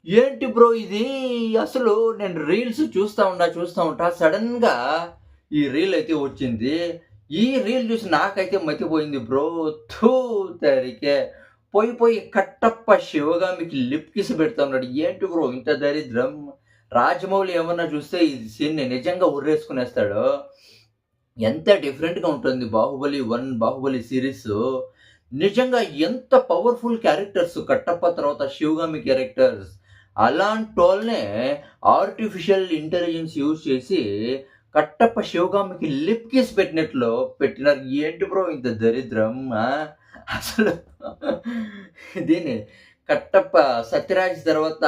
ఏంటి బ్రో ఇది? అసలు నేను రీల్స్ చూస్తా ఉంటా. సడెన్‌గా ఈ రీల్ అయితే వచ్చింది. ఈ రీల్ చూసి నాకైతే మతిపోయింది బ్రో. థూ తెరికే. పోయి కట్టప్ప శివగామికి లిప్ కిస్ పెడుతున్నాడు. ఏంటి బ్రో ఇంత దరిద్రం? రాజమౌళి ఏమన్నా చూస్తే ఈ సీన్‌ని నిజంగా ఉరేసుకునేస్తాడు. ఎంత డిఫరెంట్‌గా ఉంటుంది 'బాహుబలి 1', 'బాహుబలి' సీరీసు. నిజంగా ఎంత పవర్‌ఫుల్ క్యారెక్టర్స్ కట్టప్ప తర్వాత 'శివగామి' క్యారెక్టర్స్. అలాంటోళ్ళనే ఆర్టిఫిషియల్ ఇంటెలిజెన్స్ యూజ్ చేసి కట్టప్ప శివగామికి లిప్ కిస్ పెట్టినారు. ఏంటి బ్రో ఇంత దరిద్రం? అసలు దీన్ని కట్టప్ప సత్యరాజ్ తర్వాత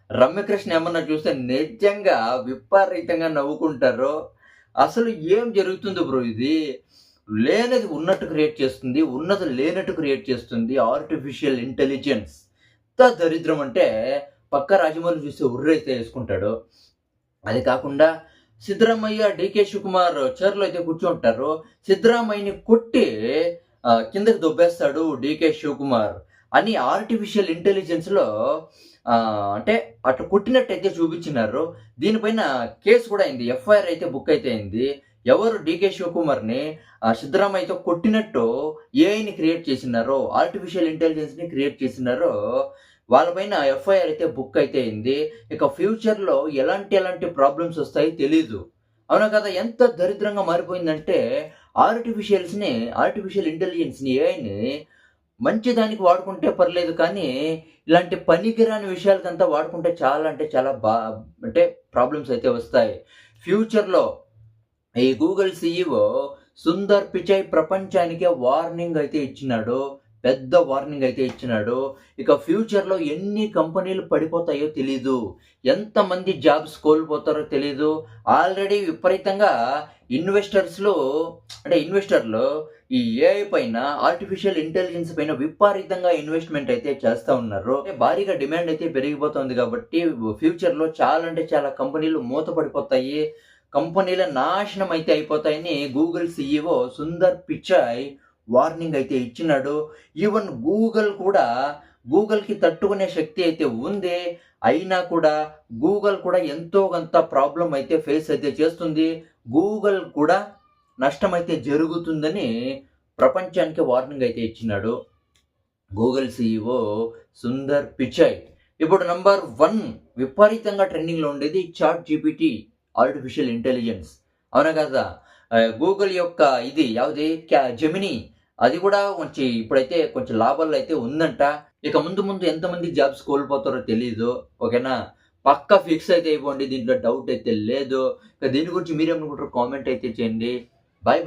రమ్యకృష్ణ ఏమన్నా చూస్తే నిజంగా విపరీతంగా నవ్వుకుంటారు. అసలు ఏం జరుగుతుంది బ్రో ఇది? లేనిది ఉన్నట్టు క్రియేట్ చేస్తుంది. ఉన్నది లేనట్టు క్రియేట్ చేస్తుంది ఆర్టిఫిషియల్ ఇంటెలిజెన్స్. ఎంత దరిద్రం అంటే పక్కా రాజమౌళి చూస్తే ఉర్రైతే యేసుకుంటాడు. అది కాకుండా సిద్ధరామయ్య, డీకే శివకుమార్ చైర్‌లో అయితే కూర్చుంటారు. సిద్ధరామయ్యని కొట్టి కిందకి దొబ్బేస్తాడు డీకే శివకుమార్ అని ఆర్టిఫిషియల్ ఇంటెలిజెన్స్‌లో అంటే అటు కొట్టినట్టయితే చూపించినారు. దీనిపైన కేస్ కూడా అయింది. ఎఫ్ఐఆర్ అయితే బుక్ అయితే అయింది. ఎవరు డీకే శివకుమార్‌ని సిద్ధరామయ్యతో కొట్టినట్టు ఏఐని క్రియేట్ చేసినారో, ఆర్టిఫిషియల్ ఇంటెలిజెన్స్‌ని క్రియేట్ చేసినారో వాళ్ళ పైన ఎఫ్ఐఆర్ అయితే బుక్ అయితే అయింది. ఇక ఫ్యూచర్‌లో ఎలాంటి ప్రాబ్లమ్స్ వస్తాయో తెలీదు. అవునా కదా? ఎంత దరిద్రంగా మారిపోయిందంటే ఆర్టిఫిషియల్ ఇంటెలిజెన్స్‌ని, ఏఐని మంచి దానికి వాడుకుంటే పర్లేదు కానీ, ఇలాంటి పనికిరాని విషయాలకంతా వాడుకుంటే చాలా అంటే చాలా అంటే ప్రాబ్లమ్స్ అయితే వస్తాయి. ఫ్యూచర్‌లో ఈ గూగుల్ సీఈఓ సుందర్ పిచై ప్రపంచానికే వార్నింగ్ అయితే ఇచ్చినాడు. పెద్ద వార్నింగ్ అయితే ఇచ్చినాడు. ఇక ఫ్యూచర్‌లో ఎన్ని కంపెనీలు పడిపోతాయో తెలీదు. ఎంతమంది జాబ్స్ కోల్పోతారో తెలీదు. ఆల్రెడీ విపరీతంగా ఇన్వెస్టర్లు ఈ ఏఐ పైన, ఆర్టిఫిషియల్ ఇంటెలిజెన్స్ పైన విపరీతంగా ఇన్వెస్ట్‌మెంట్ అయితే చేస్తా ఉన్నారు. భారీగా డిమాండ్ అయితే పెరిగిపోతుంది కాబట్టి ఫ్యూచర్‌లో చాలా అంటే చాలా కంపెనీలు మూతపడిపోతాయి. కంపెనీల నాశనం అయితే అయిపోతాయని Google CEO Sundar Pichai warning అయితే ఇచ్చినాడు. ఈవెన్ గూగుల్‌కి తట్టుకునే శక్తి అయితే ఉంది. అయినా కూడా గూగుల్ కూడా ఎంతో కొంత ప్రాబ్లమ్ అయితే ఫేస్ అయితే చేస్తుంది. గూగుల్ కూడా నష్టమైతే జరుగుతుందని ప్రపంచానికి వార్నింగ్ అయితే ఇచ్చినాడు గూగుల్ సీఈఓ సుందర్ పిచాయ్. ఇప్పుడు నంబర్ 1 విపరీతంగా ట్రెండింగ్‌లో ఉండేది చాట్ జీపీటీ ఆర్టిఫిషియల్ ఇంటెలిజెన్స్. అవునా కదా? గూగుల్ యొక్క ఇది యావది జెమినీ అది కూడా ఇప్పుడైతే కొంచెం లాభాల్లో అయితే ఉందంట. ఇక ముందు ఎంతమంది జాబ్స్ కోల్పోతారో తెలీదు. ఓకేనా? పక్కా ఫిక్స్ అయితే అయిపోండి. దీంట్లో డౌట్ అయితే లేదు. ఇక దీని గురించి మీరేమనుకుంటారో కామెంట్ అయితే చేయండి. Bye bye.